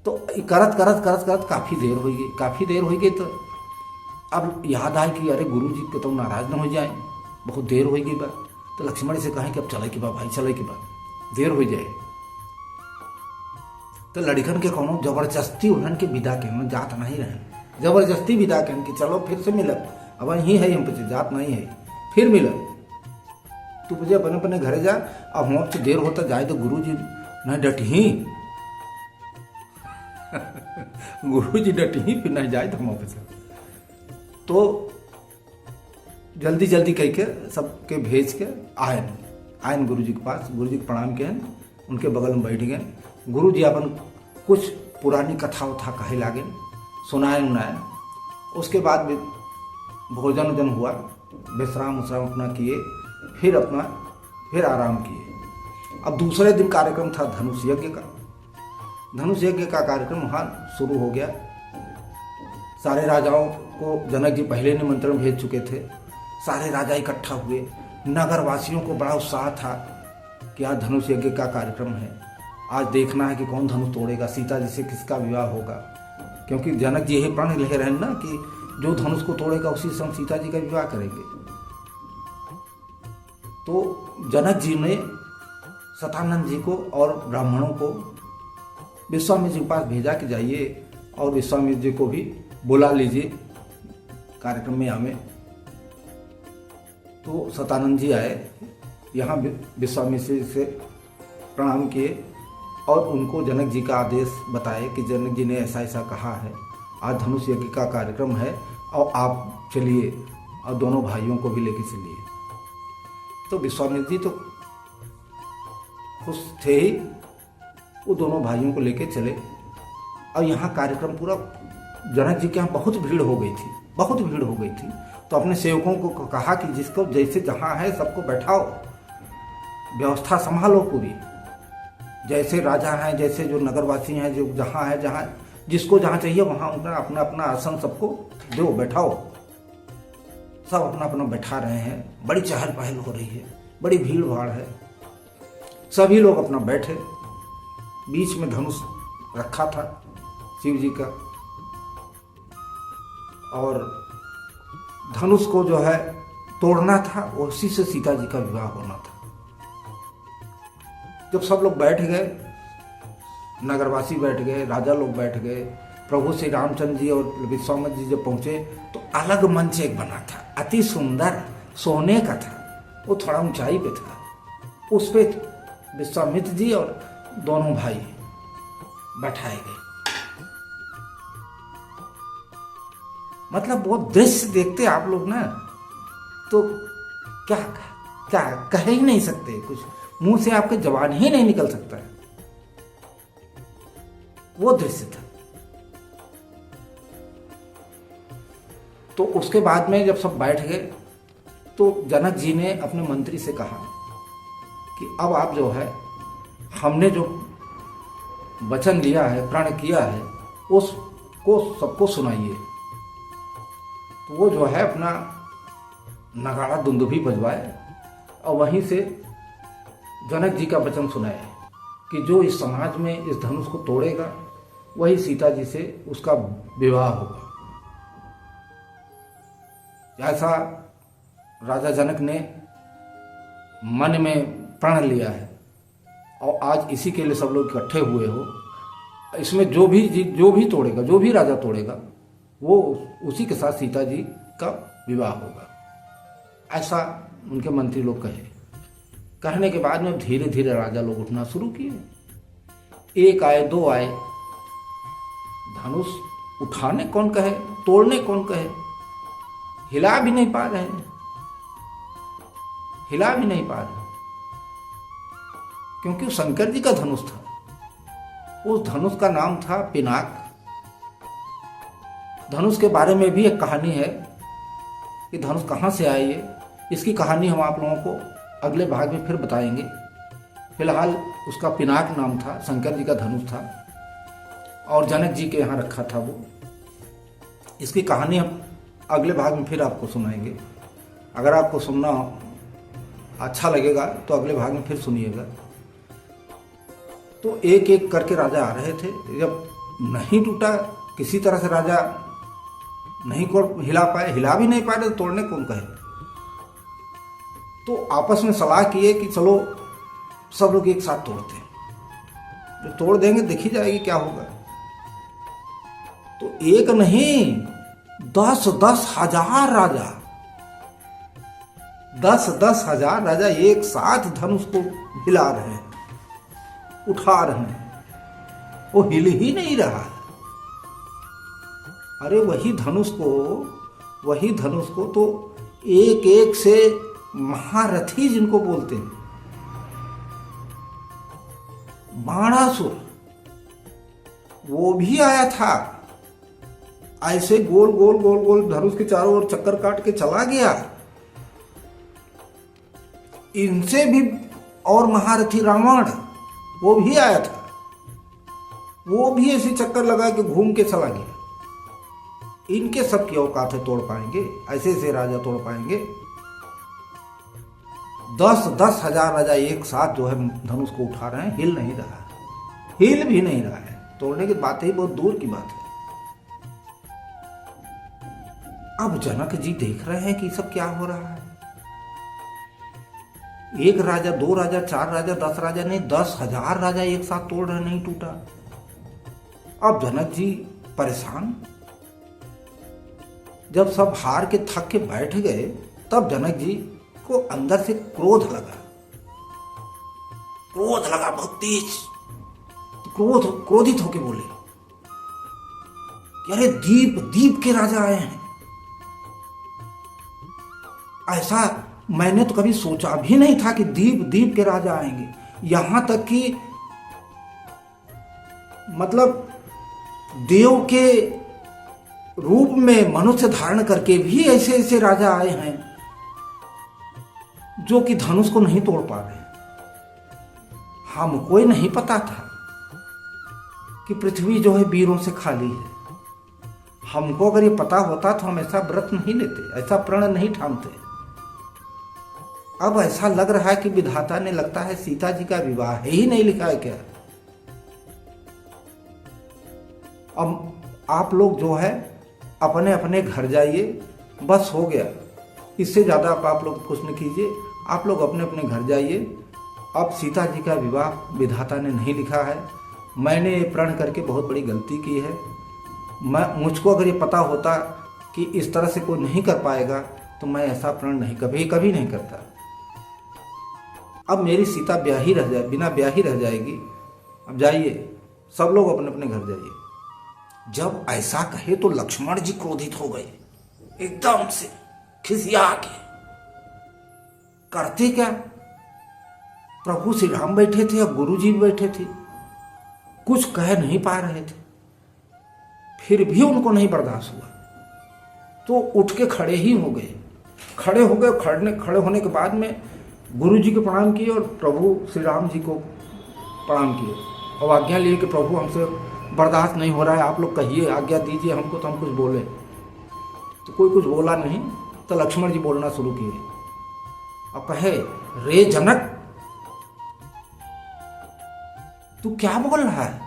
Speaker 1: तो करत काफी देर हो गई। तो अब याद आए कि अरे गुरु जी तो नाराज न हो जाए, बहुत देर हो गई बा। तो लक्ष्मण से कहे कि अब चले के बा भाई, चले के बा, देर हो जाए। तो लड़कन के कोनो जबरदस्ती उन्हन के विदा के जात नहीं रहे, जबरदस्ती विदा कहन कि चलो फिर से मिलब, अब यही है, हम पे जात नहीं है, फिर मिलब, तू मुझे अपने अपने घरे जा, अब हम से देर होता जाए तो गुरु जी न डटी गुरु जी डटी फिर नहीं जाए तो हम वापस। तो जल्दी कह के सबके भेज के आयन गुरु जी के पास, गुरु जी को प्रणाम किए, उनके बगल में बैठ गए। गुरु जी अपन कुछ पुरानी कथा उथा कहे लागे, सुनाए। उसके बाद भी भोजन हुआ, विश्राम अपना किए, फिर आराम किए। अब दूसरे दिन कार्यक्रम था धनुष यज्ञ का कार्यक्रम वहाँ शुरू हो गया। सारे राजाओं को जनक जी पहले निमंत्रण भेज चुके थे, सारे राजा इकट्ठा हुए, नगरवासियों को बड़ा उत्साह था कि आज धनुष यज्ञ का कार्यक्रम है, आज देखना है कि कौन धनुष तोड़ेगा, सीता जी से किसका विवाह होगा, क्योंकि जनक जी यही प्रण ले रहे हैं ना कि जो धनुष को तोड़ेगा उसी संग सीता जी का विवाह करेंगे। तो जनक जी ने सतानंद जी को और ब्राह्मणों को विश्वामित्र जी के पास भेजा कि जाइए और विश्वामित्र जी को भी बुला लीजिए कार्यक्रम में आवे। तो सतानंद जी आए यहाँ विश्वामित्र जी से प्रणाम किए और उनको जनक जी का आदेश बताए कि जनक जी ने ऐसा ऐसा कहा है, आज धनुष यज्ञ का कार्यक्रम है और आप चलिए और दोनों भाइयों को भी लेके चलिए। तो विश्वामित्र जी तो खुश थे ही, वो दोनों भाइयों को लेके चले और यहाँ कार्यक्रम पूरा, जनक जी के यहाँ बहुत भीड़ हो गई थी, बहुत भीड़ हो गई थी। तो अपने सेवकों को कहा कि जिसको जैसे जहाँ है सबको बैठाओ, व्यवस्था संभालो पूरी, जैसे राजा हैं, जैसे जो नगरवासी हैं, जो जहाँ है, जहाँ जिसको जहाँ चाहिए वहाँ उनका अपना अपना आसन सबको दो, बैठाओ। सब अपना अपना बैठा रहे हैं, बड़ी चहल पहल हो रही है, बड़ी भीड़ भाड़ है। सभी लोग अपना बैठे, बीच में धनुष रखा था शिव जी का, और धनुष को जो है तोड़ना था, उसी से सीता जी का विवाह होना था। जब सब लोग बैठ गए, नगरवासी बैठ गए, राजा लोग बैठ गए, प्रभु श्री रामचंद्र जी और विश्वामित्र जी जब पहुंचे तो अलग मंच एक बना था, अति सुंदर, सोने का था, वो थोड़ा ऊंचाई पे था। उस पे विश्वामित्र जी और दोनों भाई बैठाए गए। मतलब वो दृश्य देखते आप लोग ना तो क्या क्या कह ही नहीं सकते, कुछ मुंह से आपके जबान ही नहीं निकल सकता है, वो दृश्य था। तो उसके बाद में जब सब बैठ गए तो जनक जी ने अपने मंत्री से कहा कि अब आप जो है, हमने जो वचन लिया है, प्रण किया है, उसको सबको सुनाइए। तो वो जो है अपना नगाड़ा दुंदुभी बजवाए और वहीं से जनक जी का वचन सुनाए कि जो इस समाज में इस धनुष को तोड़ेगा वही सीता जी से उसका विवाह होगा। ऐसा राजा जनक ने मन में प्रण लिया है और आज इसी के लिए सब लोग इकट्ठे हुए हो। इसमें जो भी तोड़ेगा, जो भी राजा तोड़ेगा, वो उसी के साथ सीता जी का विवाह होगा, ऐसा उनके मंत्री लोग कहे। कहने के बाद में धीरे धीरे राजा लोग उठना शुरू किए। एक आए, दो आए, धनुष उठाने कौन कहे, तोड़ने कौन कहे, हिला भी नहीं पा रहे, हिला भी नहीं पा रहे, क्योंकि वो शंकर जी का धनुष था। उस धनुष का नाम था पिनाक। धनुष के बारे में भी एक कहानी है कि धनुष कहाँ से आई है। इसकी कहानी हम आप लोगों को अगले भाग में फिर बताएंगे। फिलहाल उसका पिनाक नाम था, शंकर जी का धनुष था और जनक जी के यहाँ रखा था वो। इसकी कहानी हम अगले भाग में फिर आपको सुनाएंगे। अगर आपको सुनना अच्छा लगेगा तो अगले भाग में फिर सुनिएगा। तो एक एक करके राजा आ रहे थे। जब नहीं टूटा, किसी तरह से राजा नहीं को हिला पाए, हिला भी नहीं पाए, तो तोड़ने कौन कहे। तो आपस में सलाह किए कि चलो सब लोग एक साथ तोड़ते हैं, जो तोड़ देंगे देखी जाएगी क्या होगा। तो एक नहीं 10-10 हजार राजा, 10-10 हजार राजा एक साथ धनुष को हिला रहे हैं, उठा रहे हैं, वो हिल ही नहीं रहा। अरे वही धनुष को तो एक एक से महारथी जिनको बोलते हैं, बाणासुर, वो भी आया था। ऐसे गोल गोल गोल गोल धनुष के चारों ओर चक्कर काट के चला गया। इनसे भी और महारथी रावण, वो भी आया था, वो भी ऐसे चक्कर लगा के घूम के चला गया। इनके सबकी औकातें तोड़ पाएंगे, ऐसे ऐसे राजा तोड़ पाएंगे। 10-10 हजार राजा एक साथ जो है धनुष को उठा रहे हैं, हिल नहीं रहा, हिल भी नहीं रहा है। तोड़ने की बात ही बहुत दूर की बात है। अब जनक जी देख रहे हैं कि सब क्या हो रहा है। एक राजा, दो राजा, 4 राजा, 10 राजा नहीं, 10 हजार राजा एक साथ तोड़ रहे, नहीं टूटा। अब जनक जी परेशान। जब सब हार के थक के बैठ गए, तब जनक जी को अंदर से क्रोध लगा क्रोध लगा बहुत तेज। क्रोधित होके बोले कि अरे दीप के राजा आए हैं। ऐसा मैंने तो कभी सोचा भी नहीं था कि दीप के राजा आएंगे। यहां तक कि मतलब देव के रूप में मनुष्य धारण करके भी ऐसे ऐसे राजा आए हैं जो कि धनुष को नहीं तोड़ पा रहे। हमको ही नहीं पता था कि पृथ्वी जो है वीरों से खाली है। हमको अगर ये पता होता तो हम ऐसा व्रत नहीं लेते, ऐसा प्रण नहीं ठानते। अब ऐसा लग रहा है कि विधाता ने लगता है सीता जी का विवाह ही नहीं लिखा है क्या। अब आप लोग जो है अपने अपने घर जाइए, बस हो गया। इससे ज्यादा आप लोग कुछ न कीजिए। आप लोग अपने अपने घर जाइए। अब सीता जी का विवाह विधाता ने नहीं लिखा है। मैंने ये प्रण करके बहुत बड़ी गलती की है। मुझको अगर ये पता होता कि इस तरह से कोई नहीं कर पाएगा तो मैं ऐसा प्रण नहीं कभी नहीं करता। अब मेरी सीता बिना ब्याही रह जाएगी। अब जाइए, सब लोग अपने अपने घर जाइए। जब ऐसा कहे तो लक्ष्मण जी क्रोधित हो गए, एकदम से खिसिया के। करते क्या, प्रभु श्री राम बैठे थे और गुरु जी भी बैठे थे, कुछ कह नहीं पा रहे थे। फिर भी उनको नहीं बर्दाश्त हुआ तो उठ के खड़े ही हो गए। खड़े होने के बाद में गुरु जी को प्रणाम किए और प्रभु श्री राम जी को प्रणाम किए और आज्ञा लिए कि प्रभु हमसे बर्दाश्त नहीं हो रहा है, आप लोग कहिए, आज्ञा दीजिए हमको तो हम कुछ बोले। तो कोई कुछ बोला नहीं। तो लक्ष्मण जी बोलना शुरू किए और कहे, रे जनक तू क्या बोल रहा है?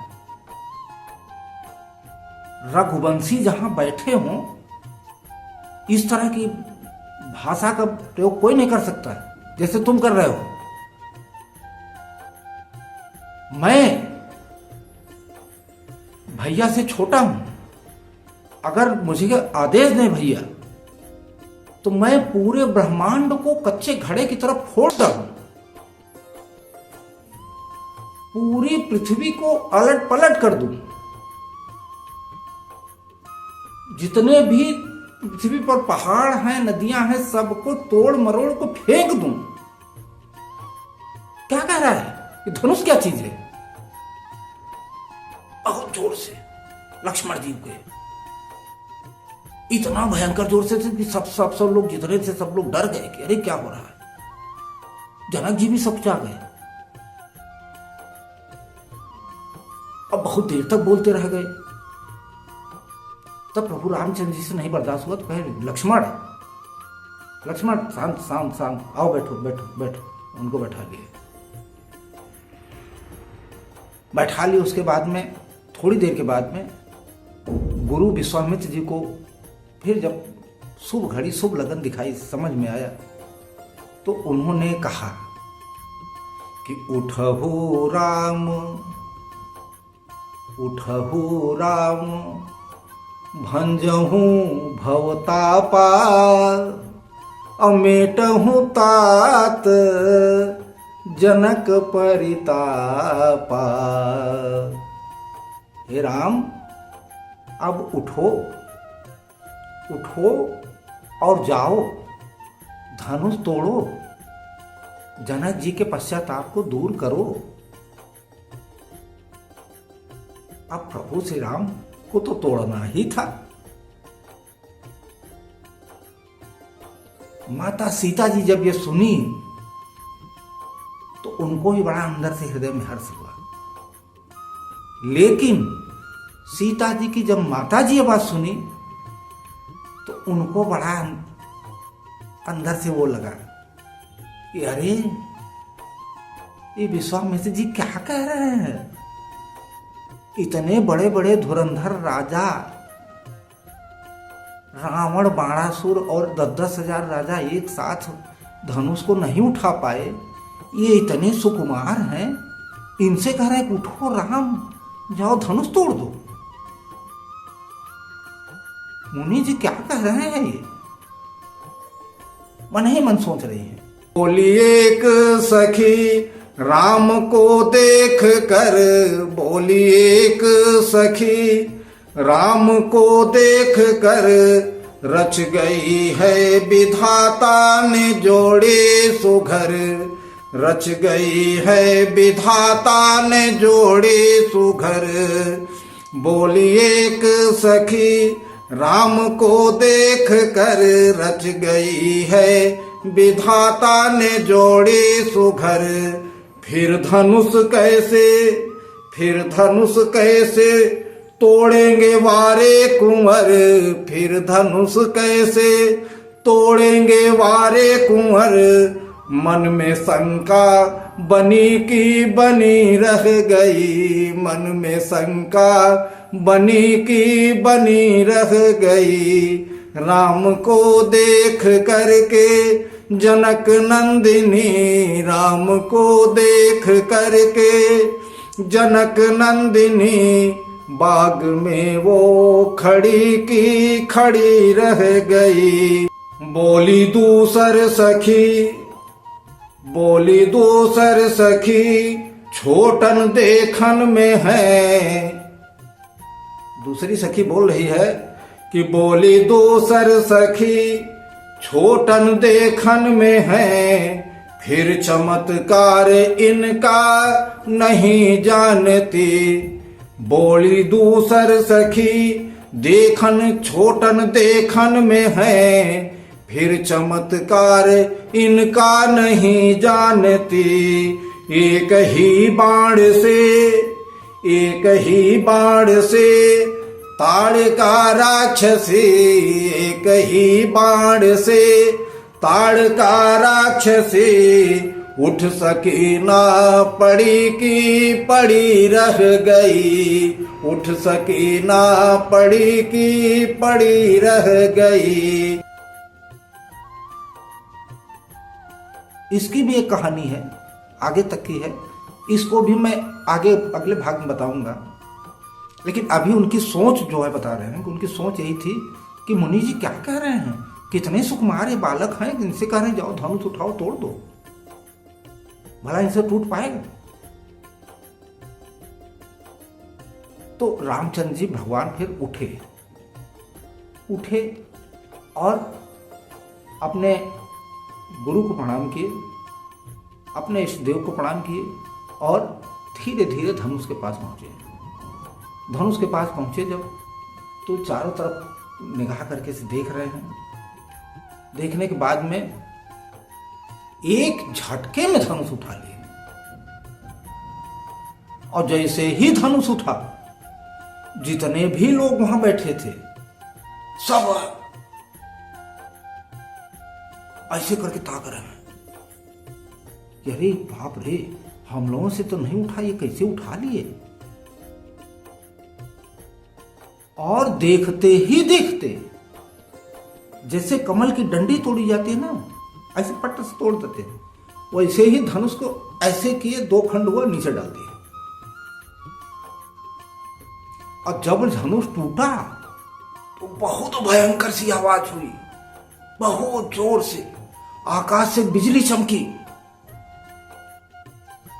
Speaker 1: रघुवंशी जहां बैठे हों इस तरह की भाषा का प्रयोग कोई नहीं कर सकता जैसे तुम कर रहे हो। मैं भैया से छोटा हूं, अगर मुझे आदेश दें भैया तो मैं पूरे ब्रह्मांड को कच्चे घड़े की तरफ फोड़ दूं, पूरी पृथ्वी को अलट पलट कर दूं, जितने भी पृथ्वी पर पहाड़ हैं, नदियां हैं, सबको तोड़ मरोड़ को फेंक दूं। क्या कह रहा है? ये धनुष क्या चीज है? बहुत जोर से लक्ष्मण जी के इतना भयंकर जोर से थे कि सब लोग जितने थे सब लोग डर गए कि अरे क्या हो रहा है। जनक जी भी सब जा गए। अब बहुत देर तक बोलते रह गए। तब प्रभु रामचंद्र जी से नहीं बर्दाश्त हुआ तो कहे, लक्ष्मण शांत शांत शांत, आओ बैठो बैठो बैठो। उनको बैठा लिए। उसके बाद में थोड़ी देर के बाद में गुरु विश्वामित्र जी को फिर जब शुभ घड़ी शुभ लगन दिखाई, समझ में आया, तो उन्होंने कहा कि उठहु राम भंजहु भवतापा अमेटहु तात जनक परितापा। हे राम, अब उठो और जाओ, धनुष तोड़ो, जनक जी के पश्चाताप को दूर करो। अब प्रभु श्री राम को तो तोड़ना ही था। माता सीता जी जब ये सुनी तो उनको भी बड़ा अंदर से हृदय में हर्ष हुआ। लेकिन सीता जी की जब माता जी ये बात सुनी तो उनको बड़ा अंदर से वो लगा कि अरे ये विश्वामित्र जी क्या कह रहे हैं। इतने बड़े बड़े धुरंधर राजा, रावण, बाणासुर और 10,000 राजा एक साथ धनुष को नहीं उठा पाए। ये इतने सुकुमार हैं, इनसे कह रहे हैं उठो राम, जाओ धनुष तोड़ दो। मुनि जी क्या कह रहे हैं ये? मन ही मन सोच रही है। बोली एक सखी राम को देख कर बोली एक सखी, राम को देख कर रच गई है विधाता ने जोड़े सुघर, रच गई है विधाता ने जोड़े सुघर। बोली एक सखी राम को देख कर रच गई है विधाता ने जोड़े सुघर। फिर धनुष कैसे तोड़ेंगे वारे कुंवर, फिर धनुष कैसे तोड़ेंगे वारे कुंवर। मन में शंका बनी की बनी रह गई, मन में शंका बनी की बनी रह गई। राम को देख करके जनक नंदिनी, राम को देख करके जनक नंदिनी, बाग में वो खड़ी की खड़ी रह गई। बोली दूसर सखी छोटन देखन में है। दूसरी सखी बोल रही है कि बोली दूसर सखी छोटन देखन में है, फिर चमत्कार इनका नहीं जानती। बोली दूसर सखी देखन छोटन देखन में है, फिर चमत्कार इनका नहीं जानती। एक ही बाण से ताड़का राक्षसी, एक ही बाण से ताड़का राक्षसी। उठ सकी ना पड़ी की पड़ी रह गई, उठ सकी ना पड़ी की पड़ी रह गई। इसकी भी एक कहानी है, आगे तक की है। इसको भी मैं आगे अगले भाग में बताऊंगा। लेकिन अभी उनकी सोच जो है बता रहे हैं कि उनकी सोच यही थी कि मुनि जी क्या कह रहे हैं, कितने सुकुमार बालक हैं, इनसे कह रहे हैं जाओ धनुष उठाओ तोड़ दो, भला इनसे टूट पाएगा। तो रामचंद्र जी भगवान फिर उठे और अपने गुरु को प्रणाम किए, अपने इष्ट देव को प्रणाम किए और धीरे धीरे धनुष के पास पहुंचे। धनुष के पास पहुंचे जब, तो चारों तरफ निगाह करके से देख रहे हैं। देखने के बाद में एक झटके में धनुष उठा लिए, और जैसे ही धनुष उठा, जितने भी लोग वहां बैठे थे सब ऐसे करके ताक रहे हैं। अरे बाप रे, हम लोगों से तो नहीं उठा, ये कैसे उठा लिए। और देखते ही देखते जैसे कमल की डंडी तोड़ी जाती है ना, ऐसे पट से तोड़ देते हैं, वैसे ही धनुष को ऐसे किए, दो खंड हुआ, नीचे डाल दिए। और जब धनुष टूटा तो बहुत भयंकर सी आवाज हुई, बहुत जोर से आकाश से बिजली चमकी,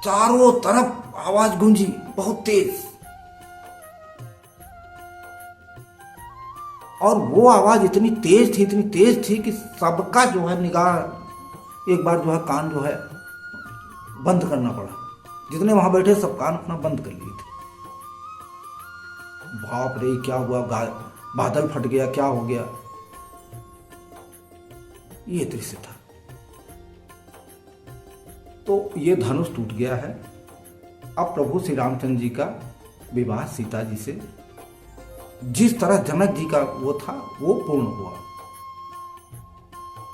Speaker 1: चारों तरफ आवाज गूंजी बहुत तेज। और वो आवाज इतनी तेज थी कि सबका जो है निगाह एक बार जो है कान जो है बंद करना पड़ा। जितने वहां बैठे सब कान अपना बंद कर लिए थे। बाप रे, क्या हुआ, बादल फट गया, क्या हो गया, ये दृश्य था। तो ये धनुष टूट गया है। अब प्रभु श्री रामचंद्र जी का विवाह सीता जी से जिस तरह जनक जी का वो था वो पूर्ण हुआ।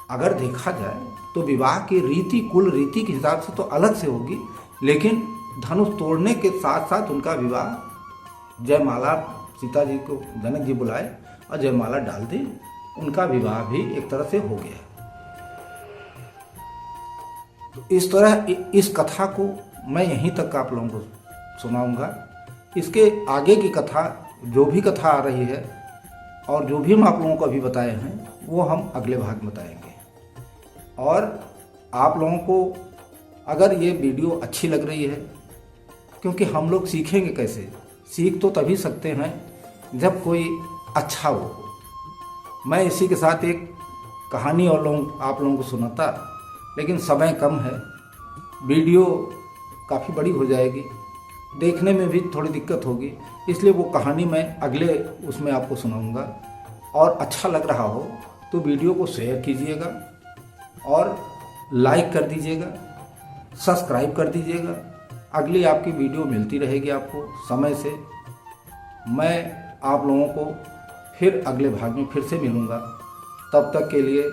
Speaker 1: अगर देखा जाए तो विवाह की रीति, कुल रीति के हिसाब से तो अलग से होगी, लेकिन धनुष तोड़ने के साथ साथ उनका विवाह, जयमाला सीता जी को जनक जी बुलाए और जयमाला डाल दी, उनका विवाह भी एक तरह से हो गया। तो इस तरह इस कथा को मैं यहीं तक आप लोगों को सुनाऊंगा। इसके आगे की कथा, जो भी कथा आ रही है और जो भी हम आप लोगों को अभी बताए हैं, वो हम अगले भाग में बताएंगे। और आप लोगों को अगर ये वीडियो अच्छी लग रही है, क्योंकि हम लोग सीखेंगे कैसे? सीख तो तभी सकते हैं जब कोई अच्छा हो। मैं इसी के साथ एक कहानी और आप लोगों को सुनाता, लेकिन समय कम है, वीडियो काफ़ी बड़ी हो जाएगी, देखने में भी थोड़ी दिक्कत होगी, इसलिए वो कहानी मैं अगले उसमें आपको सुनाऊंगा। और अच्छा लग रहा हो तो वीडियो को शेयर कीजिएगा और लाइक कर दीजिएगा, सब्सक्राइब कर दीजिएगा। अगली आपकी वीडियो मिलती रहेगी आपको समय से। मैं आप लोगों को फिर अगले भाग में फिर से मिलूँगा। तब तक के लिए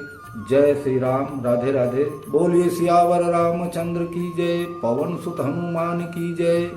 Speaker 1: जय श्री राम, राधे राधे। बोलिए सियावर रामचंद्र की जय, पवन सुत हनुमान की जय।